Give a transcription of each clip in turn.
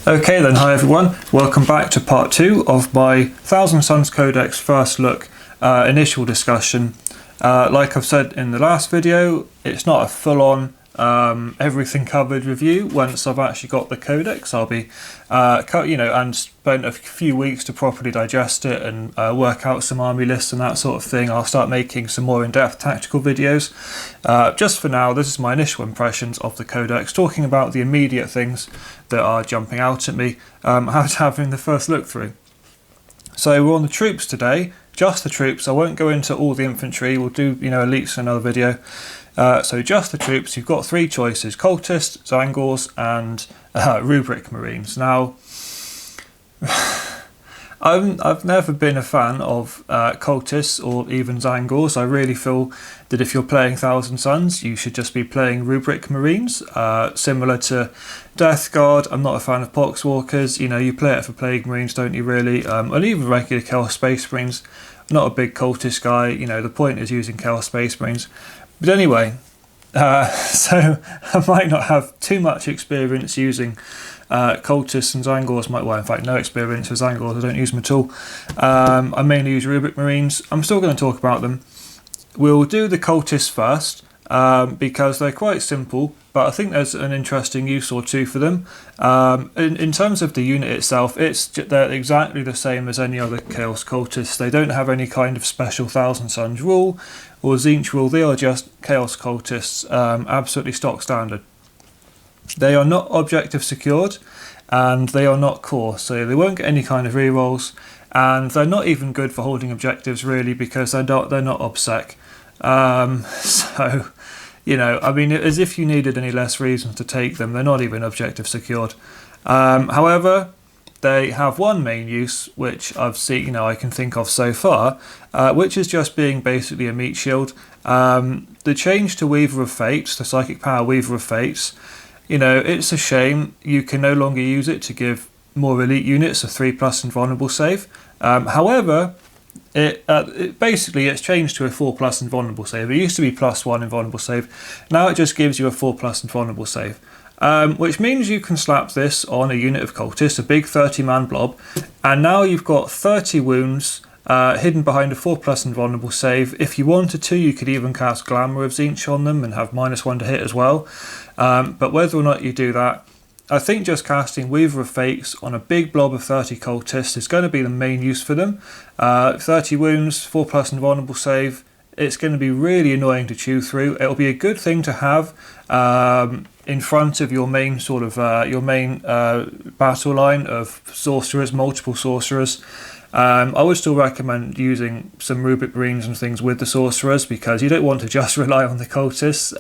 Okay then, hi everyone, welcome back to part 2 of my Thousand Suns Codex first look initial discussion. Like I've said in the last video, it's not a full-on everything covered review. Once I've actually got the Codex, I'll be and spent a few weeks to properly digest it and work out some army lists and that sort of thing. I'll start making some more in-depth tactical videos. Just for now, this is my initial impressions of the Codex, talking about the immediate things that are jumping out at me after having the first look through. So we're on the troops today, just the troops. I won't go into all the infantry, we'll do elites in another video. So just the troops, you've got three choices: Cultists, Tzaangors and Rubric Marines. Now, I've never been a fan of Cultists or even Tzaangors. I really feel that if you're playing Thousand Suns, you should just be playing Rubric Marines, similar to Death Guard. I'm not a fan of Poxwalkers. You play it for Plague Marines, don't you really? And even regular Chaos Space Marines. Not a big Cultist guy. The point is using Chaos Space Marines. But anyway, so I might not have too much experience using Cultists and Tzaangors. In fact, no experience with Tzaangors. I don't use them at all. I mainly use Rubric Marines. I'm still going to talk about them. We'll do the Cultists first because they're quite simple, but I think there's an interesting use or two for them. In terms of the unit itself, they're exactly the same as any other Chaos Cultists. They don't have any kind of special Thousand Suns rule or Tzeentch rule. They are just Chaos Cultists, absolutely stock standard. They are not objective secured and they are not core, so they won't get any kind of rerolls, and they're not even good for holding objectives really, because they're not OBSEC. As if you needed any less reasons to take them, they're not even objective secured. However, they have one main use, which I've seen, I can think of so far, which is just being basically a meat shield. The change to Weaver of Fates, the Psychic Power Weaver of Fates, it's a shame you can no longer use it to give more elite units a 3+ invulnerable save. However, it's changed to a 4+ invulnerable save. It used to be +1 invulnerable save. Now it just gives you a 4+ invulnerable save. Which means you can slap this on a unit of Cultists, a big 30-man blob, and now you've got 30 wounds hidden behind a 4+ invulnerable save. If you wanted to, you could even cast Glamour of Tzaentch on them and have -1 to hit as well. But whether or not you do that, I think just casting Weaver of Fates on a big blob of 30 Cultists is going to be the main use for them. 30 wounds, 4+ invulnerable save. It's going to be really annoying to chew through. It'll be a good thing to have in front of your main battle line of sorcerers, multiple sorcerers. I would still recommend using some Rubric Marines and things with the sorcerers, because you don't want to just rely on the Cultists.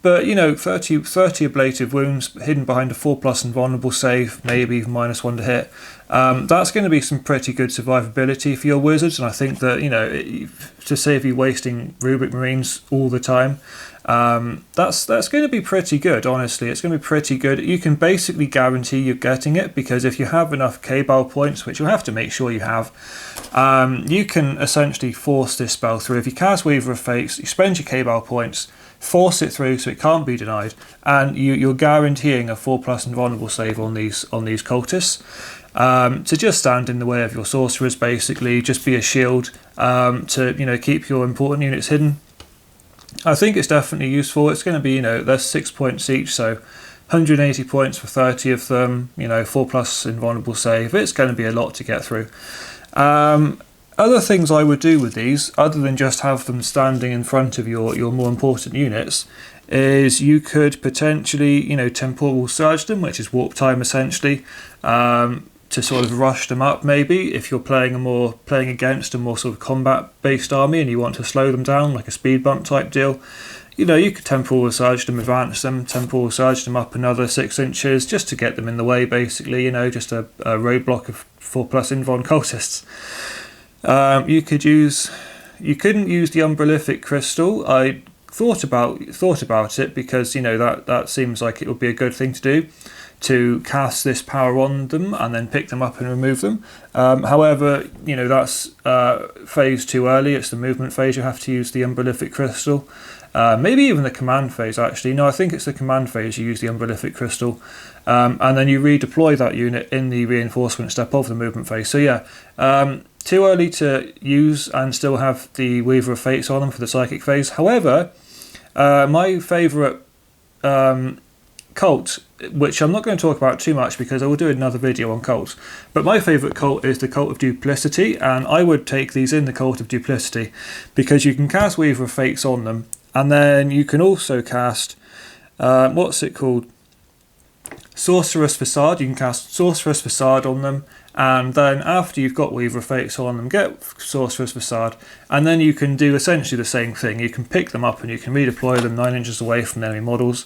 But 30 ablative wounds hidden behind a 4+ invulnerable save, maybe even -1 to hit. That's going to be some pretty good survivability for your wizards, and I think that to save you wasting Rubric Marines all the time, that's going to be pretty good. Honestly, it's going to be pretty good. You can basically guarantee you're getting it, because if you have enough K-Bal points, which you'll have to make sure you have, you can essentially force this spell through. If you cast Weaver of Fates, you spend your K-Bal points, force it through so it can't be denied, and you're guaranteeing a 4+ invulnerable save on these Cultists. To just stand in the way of your sorcerers, basically, just be a shield to keep your important units hidden. I think it's definitely useful. It's going to be there's 6 points each, so 180 points for 30 of them. 4+ invulnerable save. It's going to be a lot to get through. Other things I would do with these, other than just have them standing in front of your more important units, is you could potentially, temporal surge them, which is warp time essentially, to sort of rush them up maybe, if you're playing against a more sort of combat-based army and you want to slow them down, like a speed bump type deal. You could temporal surge them, advance them, temporal surge them up another 6 inches, just to get them in the way, basically, just a roadblock of 4+ invuln Cultists. You couldn't use the Umbralific Crystal. I thought about it, because that seems like it would be a good thing to do, to cast this power on them and then pick them up and remove them. However, that's phase too early. It's the movement phase. You have to use the Umbralific Crystal. Maybe even the command phase, actually. No, I think it's the command phase you use the Umbralific Crystal. and then you redeploy that unit in the reinforcement step of the movement phase. So yeah, too early to use and still have the Weaver of Fates on them for the psychic phase. However, my favourite cult, which I'm not going to talk about too much because I will do another video on cults, but my favourite cult is the Cult of Duplicity, and I would take these in the Cult of Duplicity because you can cast Weaver of Fates on them, and then you can also cast what's it called? Sorcerous Facade. You can cast Sorcerous Facade on them, and then after you've got Weaver of Fates on them, get Sorcerous Facade, and then you can do essentially the same thing. You can pick them up and you can redeploy them 9 inches away from enemy models.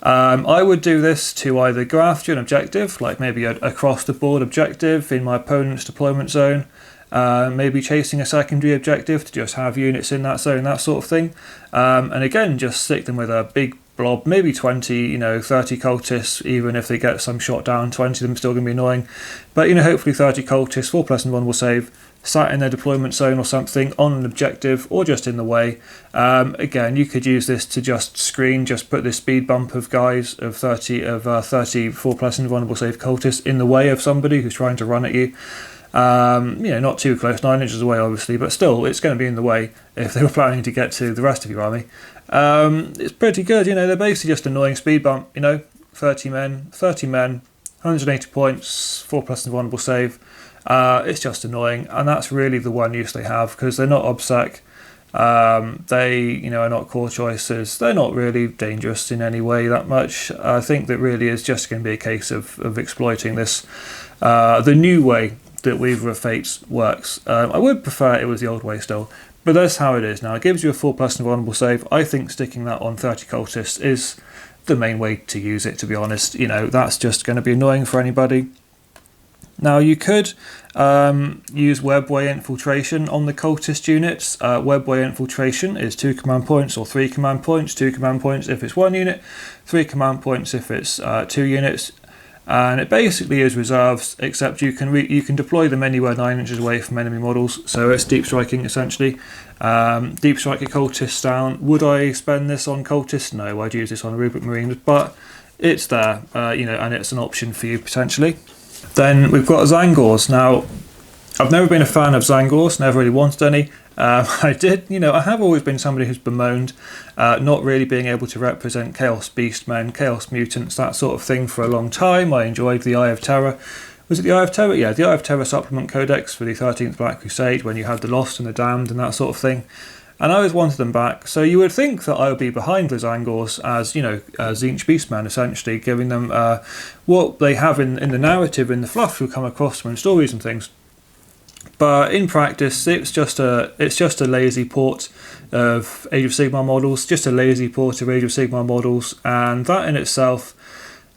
I would do this to either go after an objective, like maybe a across the board objective in my opponent's deployment zone, maybe chasing a secondary objective to just have units in that zone, that sort of thing. And again, just stick them with a big blob, maybe 20, 30 cultists, even if they get some shot down, 20 of them still going to be annoying. But, hopefully 30 cultists, 4+ and 1 will save, sat in their deployment zone or something, on an objective, or just in the way. Again, you could use this to just screen, just put this speed bump of guys, of 30 4+ and 1 will save cultists in the way of somebody who's trying to run at you. Not too close, 9 inches away obviously, but still it's going to be in the way if they were planning to get to the rest of your army. It's pretty good, they're basically just annoying speed bump, 30 men, 180 points, 4+ and 1 will save. It's just annoying, and that's really the one use they have, because they're not obsec, they are not core choices, they're not really dangerous in any way that much. I think that really is just going to be a case of exploiting this, the new way that Weaver of Fates works. I would prefer it was the old way still, but that's how it is now. It gives you a 4+ and vulnerable save. I think sticking that on 30 cultists is the main way to use it, to be honest. That's just going to be annoying for anybody. Now you could use Webway Infiltration on the cultist units. Webway Infiltration is 2 command points or 3 command points. 2 command points if it's 1 unit, 3 command points if it's 2 units. And it basically is reserves, except you can deploy them anywhere 9 inches away from enemy models. So it's deep striking essentially. Deep strike your cultists down. Would I spend this on cultists? No, I'd use this on Rubric Marines, but it's there, and it's an option for you potentially. Then we've got Tzaangors. Now, I've never been a fan of Tzaangors, never really wanted any. I have always been somebody who's bemoaned not really being able to represent Chaos Beastmen, Chaos Mutants, that sort of thing for a long time. I enjoyed the Eye of Terror. Was it the Eye of Terror? Yeah, the Eye of Terror supplement codex for the 13th Black Crusade, when you had the Lost and the Damned and that sort of thing. And I always wanted them back. So you would think that I would be behind the Tzaangors as, Tzeentch Beastmen, essentially, giving them what they have in the narrative, in the fluff we come across them in stories and things. But in practice, it's just a lazy port of Age of Sigmar models, just a lazy port of Age of Sigmar models, and that in itself,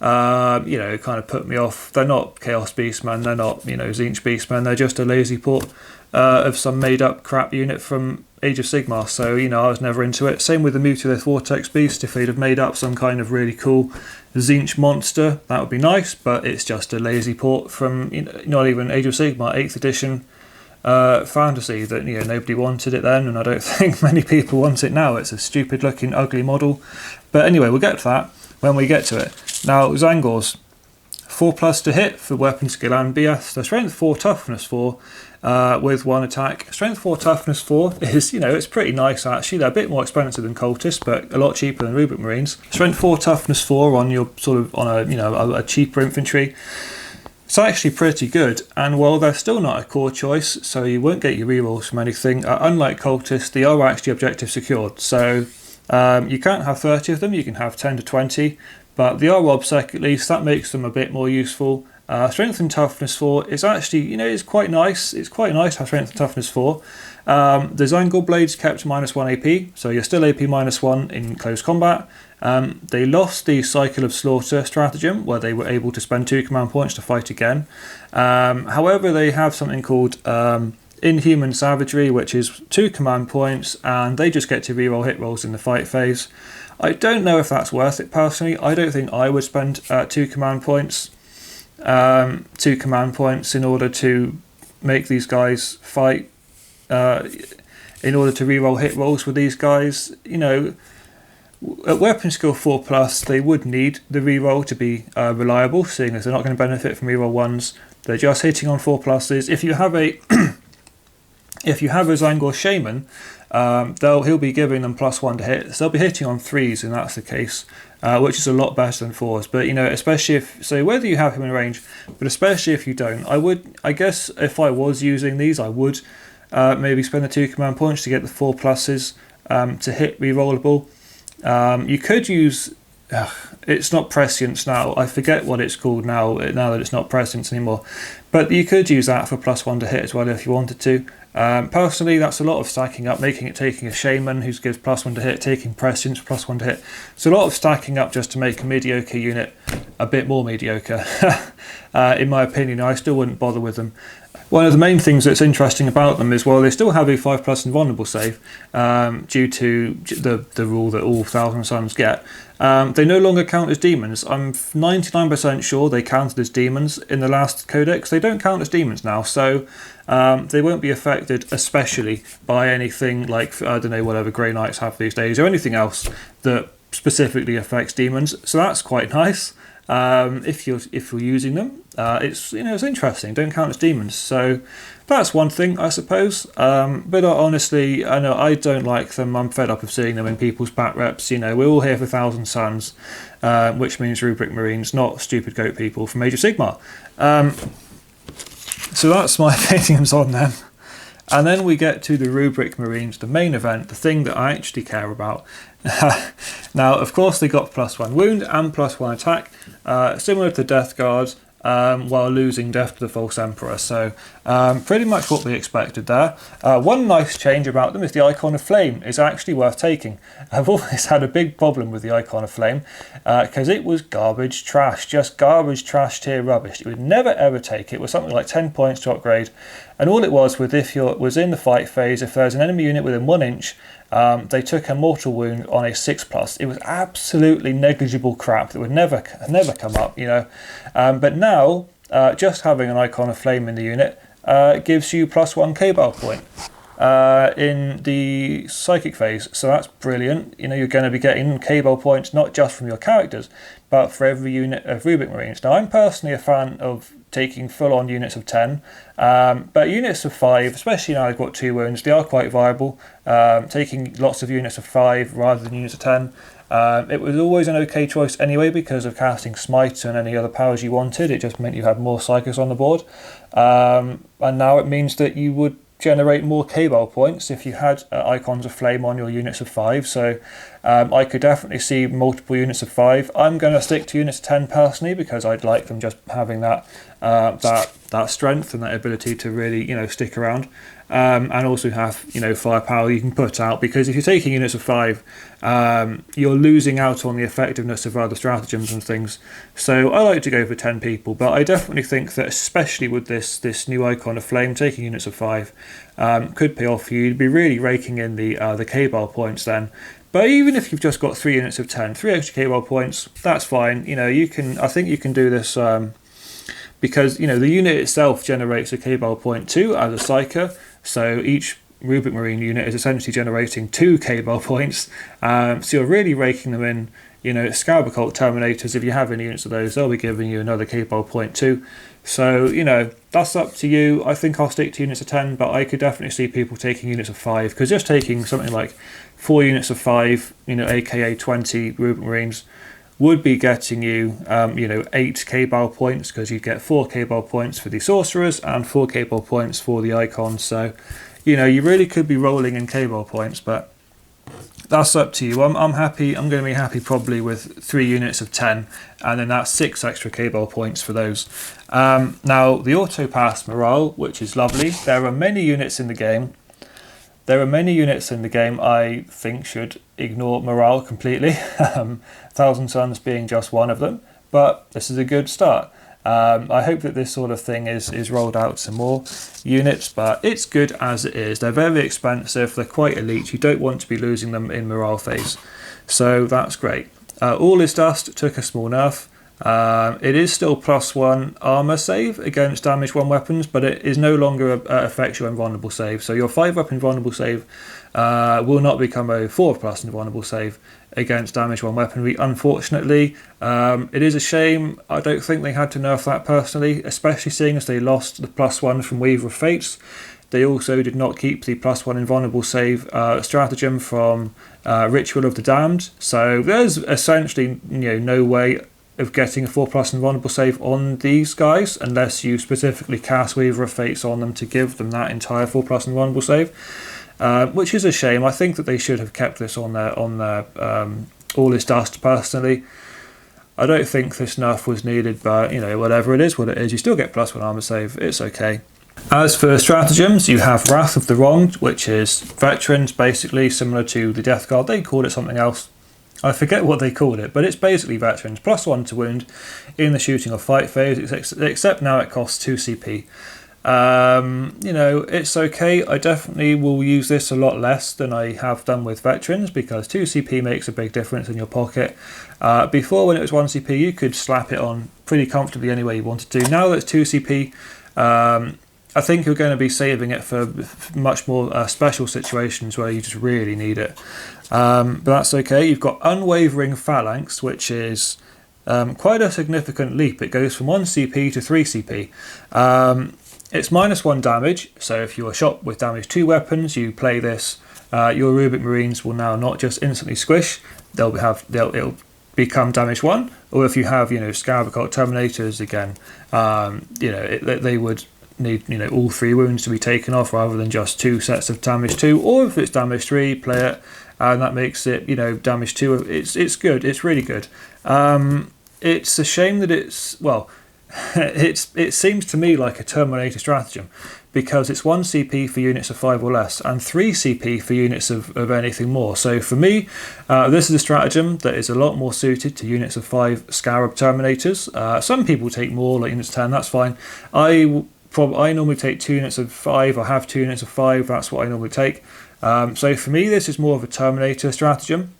kind of put me off. They're not Chaos Beastmen, they're not, Tzeentch Beastmen, they're just a lazy port of some made-up crap unit from Age of Sigmar, so, I was never into it. Same with the Mutalith Vortex Beast. If they'd have made up some kind of really cool Tzeentch monster, that would be nice, but it's just a lazy port from, not even Age of Sigmar, 8th edition fantasy that nobody wanted it then, and I don't think many people want it now. It's a stupid looking ugly model, but anyway, we'll get to that when we get to it. Now Tzaangors, 4+ to hit for weapon skill and BS. They're strength 4, toughness 4 with 1 attack. Strength 4, toughness 4 is, it's pretty nice actually. They're a bit more expensive than cultists, but a lot cheaper than Rubric Marines. Strength 4, toughness 4 on your a cheaper infantry. It's actually pretty good, and while they're still not a core choice, so you won't get your rerolls from anything, unlike cultists, they are actually objective secured. So you can't have 30 of them, you can have 10 to 20, but they are obsec at least. That makes them a bit more useful. Strength and toughness 4 is actually, it's quite nice. It's quite nice to have strength and toughness 4. The Tzaangor blades kept -1 AP, so you're still AP -1 in close combat. They lost the Cycle of Slaughter stratagem, where they were able to spend 2 command points to fight again. However, they have something called Inhuman Savagery, which is 2 command points, and they just get to reroll hit rolls in the fight phase. I don't know if that's worth it personally. I don't think I would spend 2 command points. 2 command points in order to make these guys fight. In order to reroll hit rolls with these guys, At weapon skill 4 plus, they would need the reroll to be reliable, seeing as they're not going to benefit from reroll 1s. They're just hitting on 4 pluses. If you have a Tzaangor Shaman, he'll be giving them +1 to hit. So they'll be hitting on 3s, and that's the case, which is a lot better than 4s. But especially whether you have him in range, but especially if you don't, I guess if I was using these, I would maybe spend the 2 command points to get the 4 pluses to hit rerollable. You could use. It's not prescience now. I forget what it's called now that it's not prescience anymore. But you could use that for +1 to hit as well if you wanted to. Personally, that's a lot of stacking up, taking a shaman who gives +1 to hit, taking prescience +1 to hit. It's a lot of stacking up just to make a mediocre unit a bit more mediocre. In my opinion, I still wouldn't bother with them. One of the main things that's interesting about them is, well, they still have a 5+ invulnerable save due to the rule that all Thousand Suns get. They no longer count as demons. I'm 99% sure they counted as demons in the last Codex. They don't count as demons now, so they won't be affected especially by anything like, I don't know, whatever Grey Knights have these days, or anything else that specifically affects demons. So that's quite nice. If you're using them, it's interesting. Don't count as demons, so that's one thing, I suppose. But honestly, I know I don't like them. I'm fed up of seeing them in people's back reps. We're all here for Thousand Suns, which means Rubric Marines, not stupid goat people from Age of Sigmar. So that's my opinions on them. And then we get to the Rubric Marines, the main event, the thing that I actually care about. Now, of course, they got +1 wound and +1 attack, similar to the Death Guard, while losing Death to the False Emperor. So pretty much what we expected there. One nice change about them is the Icon of Flame is actually worth taking. I've always had a big problem with the Icon of Flame because it was garbage trash, just garbage trash tier rubbish. You would never ever take it. It was something like 10 points to upgrade. And all it was if you was in the fight phase, if there's an enemy unit within 1 inch, they took a mortal wound on a 6+. It was absolutely negligible crap that would never come up, But now, just having an Icon of Flame in the unit gives you +1 K-Bar point in the psychic phase. So that's brilliant. You're going to be getting K-Bar points not just from your characters, but for every unit of Rubric Marines. Now, I'm personally a fan of taking full-on units of 10, but units of 5, especially now I've got 2 wounds, they are quite viable. Taking lots of units of 5 rather than units of 10. It was always an okay choice anyway because of casting Smite and any other powers you wanted. It just meant you had more Psychos on the board. And now it means that you would generate more K-Ball points if you had Icons of Flame on your units of 5. So I could definitely see multiple units of 5. I'm going to stick to units of 10 personally because I'd like them just having that strength and that ability to really stick around. And also have firepower you can put out, because if you're taking units of 5, you're losing out on the effectiveness of other stratagems and things. So I like to go for 10 people, but I definitely think that especially with this new Icon of Flame, taking units of 5 could pay off for you. You'd be really raking in the K-Bar points then. But even if you've just got 3 units of 10, 3 extra K-Bar points, that's fine. I think you can do this because the unit itself generates a K-Bar point too as a Psyker. So each Rubric Marine unit is essentially generating 2 K-Bar points. So you're really raking them in. Scarab Occult Terminators, if you have any units of those, they'll be giving you another K-Bar point too. So, that's up to you. I think I'll stick to units of 10, but I could definitely see people taking units of 5, because just taking something like 4 units of 5, aka 20 Rubric Marines, would be getting you, 8 K-Bar points, because you get 4 K-Bar points for the Sorcerers and 4 K-Bar points for the Icons. So, you really could be rolling in K-Bar points, but that's up to you. I'm happy. I'm going to be happy probably with 3 units of 10, and then that's 6 extra K-Bar points for those. Now, the Auto Pass Morale, which is lovely. There are many units in the game. I think should ignore morale completely. Thousand Suns being just one of them, but this is a good start. I hope that this sort of thing is rolled out to more units, but it's good as it is. They're very expensive, they're quite elite, you don't want to be losing them in morale phase, so that's great. All is Dust took a small nerf. It is still +1 armor save against damage 1 weapons, but it is no longer affects your invulnerable save. So your 5-weapon invulnerable save will not become a 4+ invulnerable save against damage 1 weaponry, unfortunately. It is a shame. I don't think they had to nerf that personally, especially seeing as they lost the +1 from Weaver of Fates. They also did not keep the +1 invulnerable save stratagem from Ritual of the Damned. So there's essentially no way of getting a 4+ invulnerable save on these guys unless you specifically cast Weaver of Fates on them to give them that entire 4+ invulnerable save, which is a shame. I think that they should have kept this on their All Is Dust personally. I don't think this nerf was needed, but whatever it is, what it is, you still get +1 armor save. It's okay. As for stratagems, you have Wrath of the Wronged, which is veterans, basically similar to the Death Guard. They called it something else. I forget what they called it, but it's basically veterans. +1 to wound in the shooting or fight phase, except now it costs 2 CP. It's okay. I definitely will use this a lot less than I have done with veterans because 2 CP makes a big difference in your pocket. Before, when it was 1 CP, you could slap it on pretty comfortably any way you wanted to. Now that it's 2 CP, I think you're going to be saving it for much more special situations where you just really need it. But that's okay. You've got Unwavering Phalanx, which is quite a significant leap. It goes from 1 CP to 3 CP. It's -1 damage, so if you are shot with damage 2 weapons, you play this, your Rubric Marines will now not just instantly squish, it'll become damage 1, or if you have Scarab Occult Terminators again, they would need all 3 wounds to be taken off rather than just 2 sets of damage 2, or if it's damage 3, play it, and that makes it damage 2. It's good. It's really good. It's a shame that it seems to me like a Terminator stratagem because it's 1 CP for units of 5 or less and 3 CP for units of anything more. So for me, this is a stratagem that is a lot more suited to units of 5 Scarab Terminators. Some people take more, like units 10, that's fine. I normally take 2 units of 5, or have 2 units of 5, that's what I normally take. So for me, this is more of a Terminator stratagem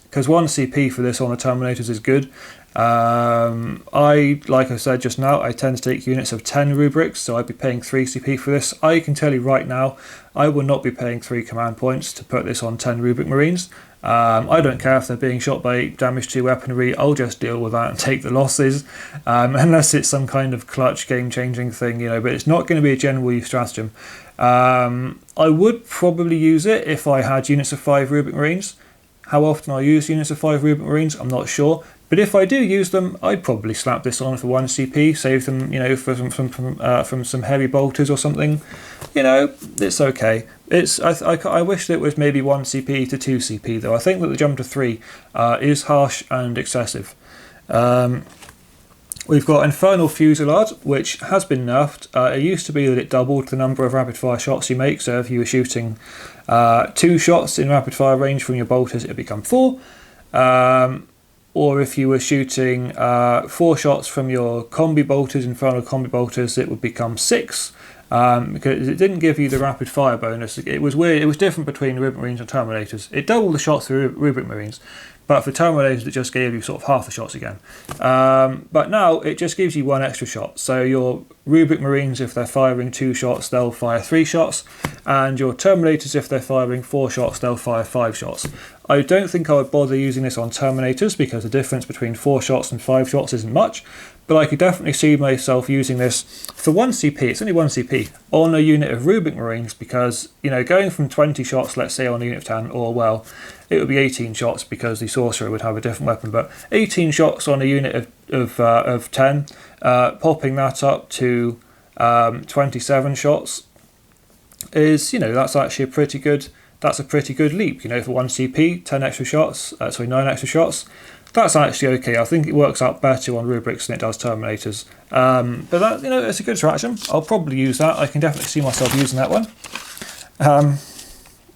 because 1 CP for this on the Terminators is good. Like I said just now, I tend to take units of 10 rubrics, so I'd be paying 3 CP for this. I can tell you right now, I will not be paying 3 command points to put this on 10 Rubric Marines. I don't care if they're being shot by damage 2 weaponry, I'll just deal with that and take the losses, unless it's some kind of clutch game-changing thing, but it's not going to be a general use stratagem. I would probably use it if I had units of 5 Rubric Marines. How often I use units of 5 Rubric Marines, I'm not sure. But if I do use them, I'd probably slap this on for 1 CP, save them, from some heavy bolters or something. It's okay. I wish that it was maybe 1 CP to 2 CP though. I think that the jump to 3 is harsh and excessive. We've got Infernal Fusillade, which has been nerfed. It used to be that it doubled the number of rapid fire shots you make, so if you were shooting 2 shots in rapid fire range from your bolters, it would become 4. Or if you were shooting 4 shots from your combi bolters, Infernal combi bolters, it would become 6. Because it didn't give you the rapid fire bonus. It was weird. It was different between Rubric Marines and Terminators. It doubled the shots for Rubric Marines, but for Terminators it just gave you sort of half the shots again. But now it just gives you 1 extra shot. So your Rubric Marines, if they're firing 2 shots, they'll fire 3 shots, and your Terminators, if they're firing 4 shots, they'll fire 5 shots. I don't think I would bother using this on Terminators because the difference between 4 shots and 5 shots isn't much, but I could definitely see myself using this for 1 CP, it's only 1 CP, on a unit of Rubric Marines because, going from 20 shots, let's say on a unit of 10, or it would be 18 shots because the Sorcerer would have a different weapon, but 18 shots on a unit of 10, popping that up to 27 shots is, that's actually a pretty good leap, for 1 CP, 10 extra shots, 9 extra shots. That's actually okay. I think it works out better on Rubrics than it does Terminators. But that, it's a good stratagem. I'll probably use that. I can definitely see myself using that one.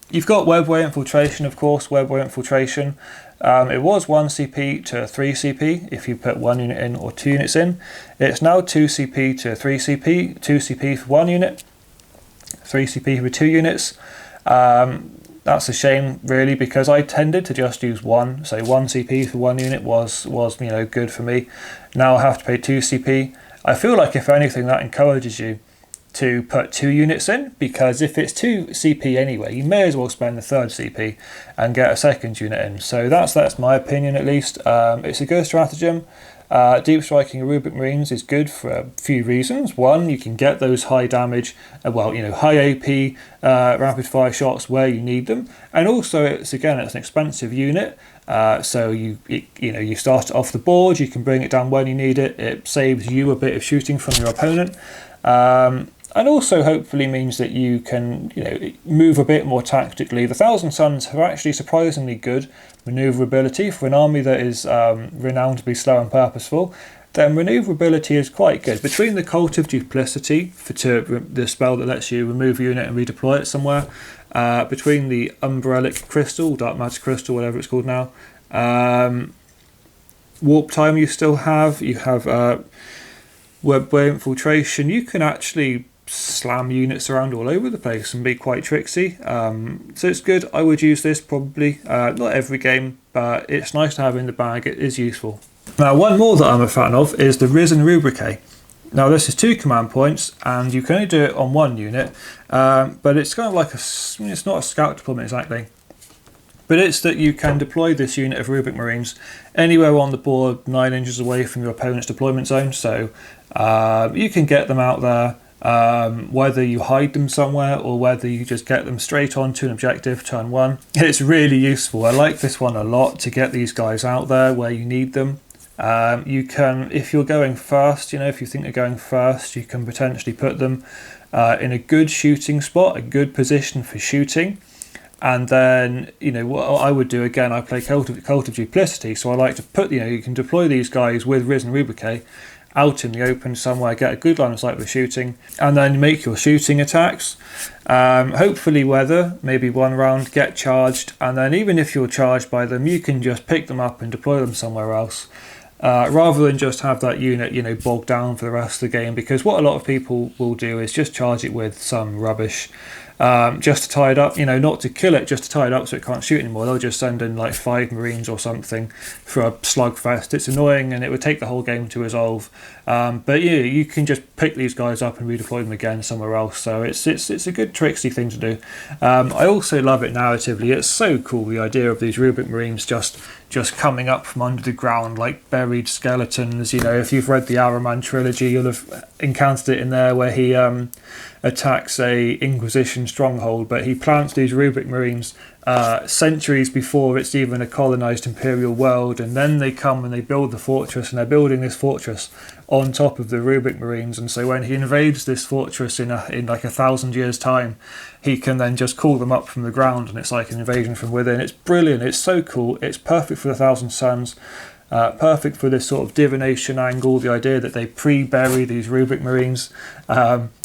You've got Webway Infiltration, of course. Webway Infiltration. It was 1 CP to 3 CP if you put 1 unit in or 2 units in. It's now 2 CP to 3 CP. 2 CP for 1 unit, 3 CP for 2 units. That's a shame, really, because I tended to just use one. So 1 CP for one unit was good for me. Now I have to pay 2 CP. I feel like, if anything, that encourages you to put 2 units in, because if it's 2 CP anyway, you may as well spend the 3rd CP and get a 2nd unit in. So that's my opinion, at least. It's a good stratagem. Deep striking Rubric Marines is good for a few reasons. One, you can get those high damage, high AP rapid fire shots where you need them, and also it's an expensive unit. So you start it off the board, you can bring it down when you need it. It saves you a bit of shooting from your opponent. And also hopefully means that you can move a bit more tactically. The Thousand Suns have actually surprisingly good manoeuvrability for an army that is renowned to be slow and purposeful. Their manoeuvrability is quite good. Between the Cult of Duplicity, the spell that lets you remove a unit and redeploy it somewhere, between the Umbrellic Crystal, Dark Magic Crystal, whatever it's called now, Warp Time you have Web-Way Infiltration, you can actually slam units around all over the place and be quite tricksy. So it's good. I would use this probably, not every game, but it's nice to have in the bag. It is useful. Now, one more that I'm a fan of is the Risen Rubric. Now, this is 2 command points, and you can only do it on 1 unit, but it's kind of like it's not a scout deployment exactly, but it's that you can deploy this unit of Rubric Marines anywhere on the board 9 inches away from your opponent's deployment zone. So you can get them out there, whether you hide them somewhere or whether you just get them straight onto an objective turn 1. It's really useful. I like this one a lot to get these guys out there where you need them. You can, if you're going first, if you think they're going first, you can potentially put them in a good shooting spot, a good position for shooting. And then, what I would do, again, I play Cult of Duplicity, so I like to put, you can deploy these guys with Risen Rubric out in the open somewhere, get a good line of sight with shooting, and then make your shooting attacks. Hopefully weather, maybe 1 round, get charged, and then even if you're charged by them, you can just pick them up and deploy them somewhere else. Rather than just have that unit, bogged down for the rest of the game, because what a lot of people will do is just charge it with some rubbish, just to tie it up, not to kill it, just to tie it up so it can't shoot anymore. They'll just send in like 5 Marines or something for a slugfest. It's annoying and it would take the whole game to resolve. But you can just pick these guys up and redeploy them again somewhere else. So it's a good tricksy thing to do. I also love it narratively. It's so cool, the idea of these Rubric Marines just coming up from under the ground like buried skeletons. If you've read the Araman trilogy, you'll have encountered it in there where he attacks a Inquisition stronghold, but he plants these Rubric Marines centuries before it's even a colonized imperial world, and then they come and they build the fortress, and they're building this fortress on top of the Rubric Marines. And so when he invades this fortress in like 1,000 years time, he can then just call them up from the ground, and it's like an invasion from within. It's brilliant. It's so cool. It's perfect for the Thousand Suns. Perfect for this sort of divination angle, the idea that they pre-bury these Rubric Marines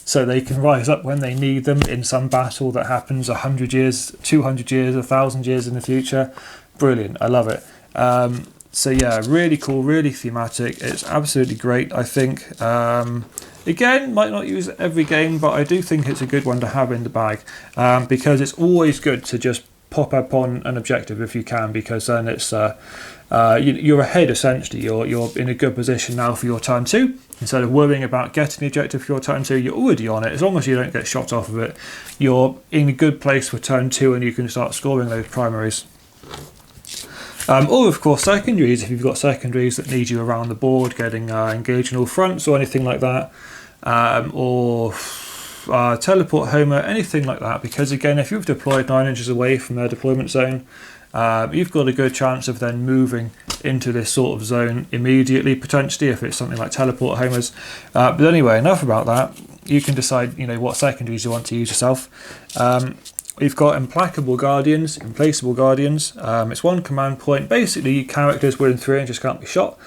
so they can rise up when they need them in some battle that happens 100 years, 200 years, 1,000 years in the future. Brilliant. I love it. So yeah, really cool, really thematic. It's absolutely great, I think. Again, might not use it every game, but I do think it's a good one to have in the bag, because it's always good to just pop up on an objective if you can, because then it's you're ahead essentially. You're in a good position now for your turn 2. Instead of worrying about getting the objective for your turn 2, you're already on it. As long as you don't get shot off of it, you're in a good place for turn 2, and you can start scoring those primaries. Or of course secondaries, if you've got secondaries that need you around the board, getting engaged in all fronts or anything like that, or teleport homer, anything like that, because again, if you've deployed 9 inches away from their deployment zone, you've got a good chance of then moving into this sort of zone immediately, potentially, if it's something like teleport homers. But anyway, enough about that. You can decide what secondaries you want to use yourself. We've got Implacable Guardians, Implaceable Guardians. It's 1 command point. Basically, characters within 3 inches can't be shot,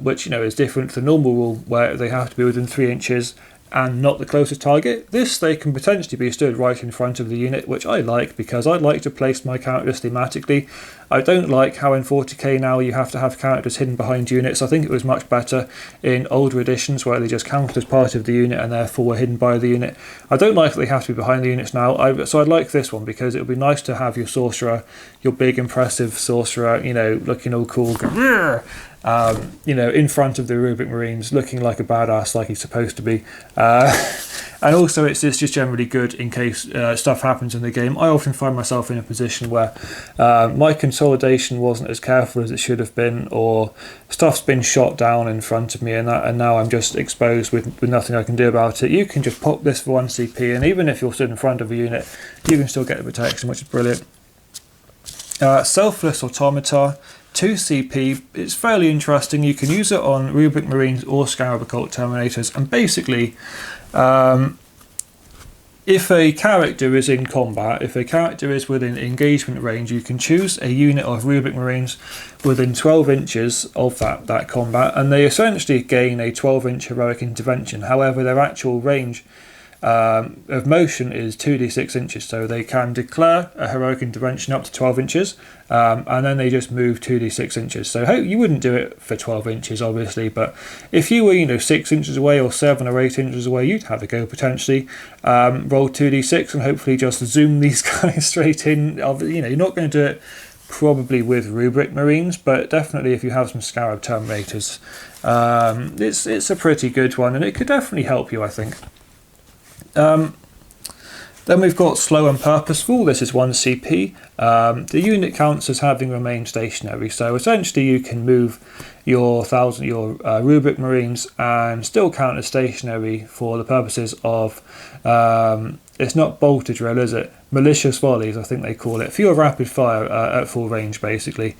which is different to the normal rule where they have to be within 3 inches and not the closest target. This, they can potentially be stood right in front of the unit, which I like because I like to place my characters thematically. I don't like how in 40k now you have to have characters hidden behind units. I think it was much better in older editions where they just counted as part of the unit and therefore were hidden by the unit. I don't like that they have to be behind the units now, so I like this one because it would be nice to have your sorcerer, your big impressive sorcerer, you know, looking all cool, you know, in front of the Rubric Marines, looking like a badass like he's supposed to be. And also it's just generally good in case stuff happens in the game. I often find myself in a position where my consolidation wasn't as careful as it should have been, or stuff's been shot down in front of me and now I'm just exposed with nothing I can do about it. You can just pop this for 1 CP, and even if you're stood in front of a unit, you can still get the protection, which is brilliant. Selfless Automata, 2 CP. It's fairly interesting. You can use it on Rubric Marines or Scarab Occult Terminators, and basically if a character is in combat, if a character is within engagement range, you can choose a unit of Rubric Marines within 12 inches of that combat, and they essentially gain a 12-inch heroic intervention. However, their actual range of motion is 2d6 inches, so they can declare a heroic intervention up to 12 inches, and then they just move 2d6 inches. So you wouldn't do it for 12 inches obviously, but if you were, you know, 6 inches away or 7 or 8 inches away, you'd have a go potentially. Roll 2d6 and hopefully just zoom these guys straight in. You know, you're not going to do it probably with Rubric Marines, but definitely if you have some Scarab Terminators, it's a pretty good one, and it could definitely help you, I think. Then we've got Slow and Purposeful. This is 1 CP. The unit counts as having remained stationary, so essentially you can move your Rubric Marines and still count as stationary for the purposes of it's not bolter drill, is it? Malicious volleys, I think they call it. For your rapid fire at full range, basically.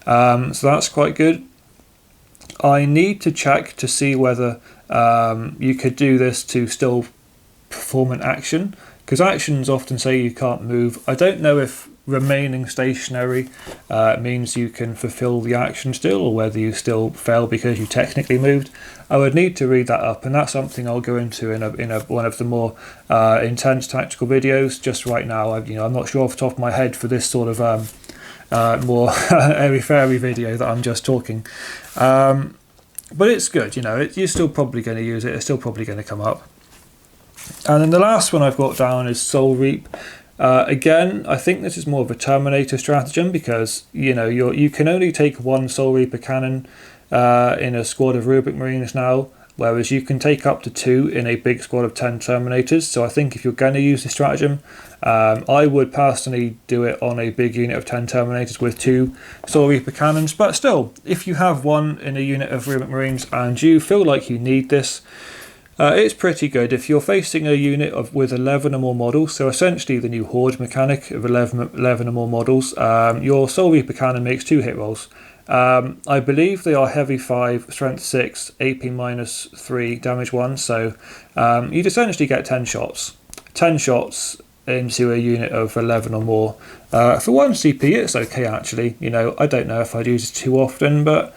So that's quite good. I need to check to see whether you could do this to still perform an action, because actions often say you can't move. I don't know if remaining stationary means you can fulfill the action still, or whether you still fail because you technically moved. I would need to read that up, and that's something I'll go into in one of the more intense tactical videos. Just right now, I'm not sure off the top of my head for this sort of more airy-fairy video that I'm just talking. But it's good, you know. You're still probably going to use it. It's still probably going to come up. And then the last one I've got down is Soul Reap. Again, I think this is more of a Terminator stratagem, because you can only take 1 Soul Reaper cannon in a squad of Rubric Marines now, whereas you can take up to 2 in a big squad of 10 Terminators. So I think if you're going to use the stratagem, I would personally do it on a big unit of 10 Terminators with 2 Soul Reaper cannons. But still, if you have 1 in a unit of Rubric Marines and you feel like you need this, it's pretty good. If you're facing a unit with 11 or more models, so essentially the new Horde mechanic of 11 or more models, your Soul Reaper cannon makes 2 hit rolls. I believe they are heavy 5, strength 6, AP -3, damage 1, so you'd essentially get 10 shots. 10 shots into a unit of 11 or more. For 1 CP, it's okay actually. I don't know if I'd use it too often, but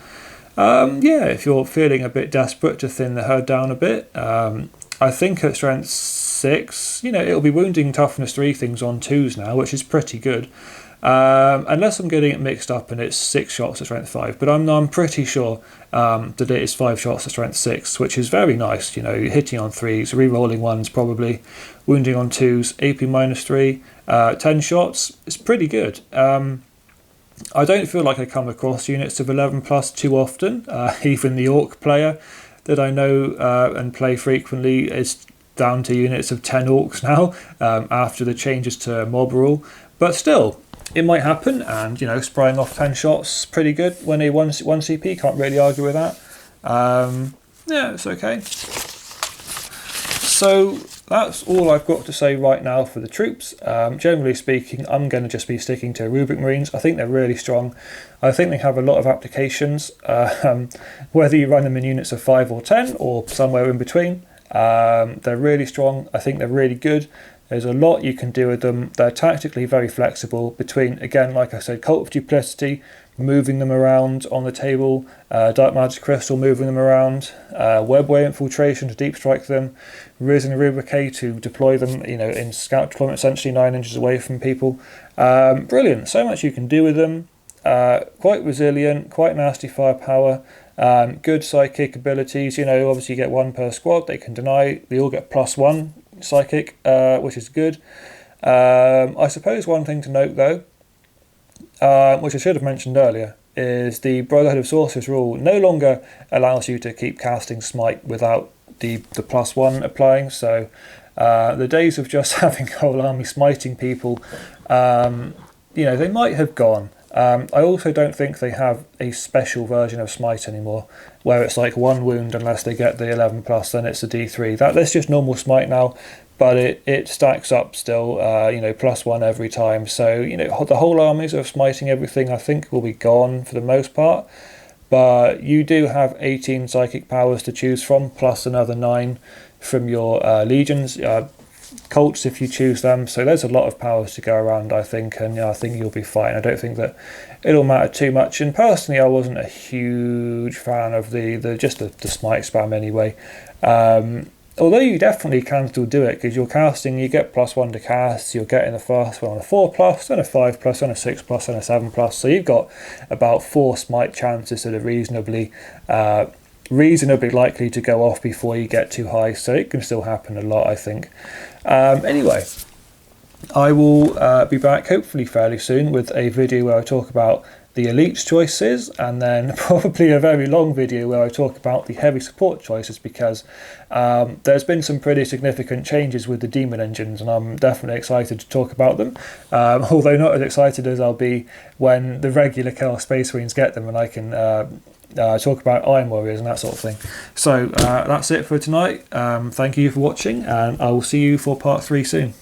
yeah, if you're feeling a bit desperate to thin the herd down a bit, I think at strength 6, it'll be wounding toughness 3 things on 2s now, which is pretty good. Unless I'm getting it mixed up and it's 6 shots at strength 5, but I'm pretty sure that it is 5 shots at strength 6, which is very nice. You're hitting on 3s, re-rolling 1s probably, wounding on 2s, AP -3, 10 shots. It's pretty good. I don't feel like I come across units of 11 plus too often. Even the Orc player that I know and play frequently is down to units of 10 Orcs now after the changes to mob rule. But still, it might happen, and spraying off 10 shots pretty good when a 1 CP, can't really argue with that. Yeah, it's okay. So that's all I've got to say right now for the troops. Generally speaking, I'm going to just be sticking to Rubric Marines. I think they're really strong. I think they have a lot of applications, whether you run them in units of 5 or 10 or somewhere in between. They're really strong. I think they're really good. There's a lot you can do with them. They're tactically very flexible between, again, like I said, Cult of Duplicity, moving them around on the table, Dark Magic Crystal moving them around, Webway Infiltration to deep strike them, Risen Rubric to deploy them, in scout deployment, essentially 9 inches away from people. Brilliant, so much you can do with them. Quite resilient, quite nasty firepower, good psychic abilities. Obviously you get 1 per squad. They can deny. They all get +1 psychic, which is good. I suppose one thing to note though, which I should have mentioned earlier, is the Brotherhood of Sorcerers rule no longer allows you to keep casting Smite without the +1 applying. So the days of just having whole army smiting people, they might have gone. I also don't think they have a special version of Smite anymore, where it's like 1 wound unless they get the 11+, then it's a D3. That's just normal Smite now, but it stacks up still, +1 every time. So, the whole armies of smiting everything I think will be gone for the most part, but you do have 18 psychic powers to choose from, plus another 9 from your legions. Cults if you choose them, so there's a lot of powers to go around, I think, and I think you'll be fine. I don't think that it'll matter too much, and personally I wasn't a huge fan of the smite spam anyway, although you definitely can still do it, because you're casting, you get +1 to cast, you're getting the first one on a 4+, then a 5+, then a 6+, then a 7+, so you've got about 4 smite chances that are reasonably likely to go off before you get too high, so it can still happen a lot, I think. Anyway, I will be back hopefully fairly soon with a video where I talk about the elite's choices, and then probably a very long video where I talk about the heavy support choices, because there's been some pretty significant changes with the demon engines, and I'm definitely excited to talk about them, although not as excited as I'll be when the regular Chaos Space Marines get them and I can talk about Iron Warriors and that sort of thing. So that's it for tonight. Thank you for watching, and I will see you for part 3 soon.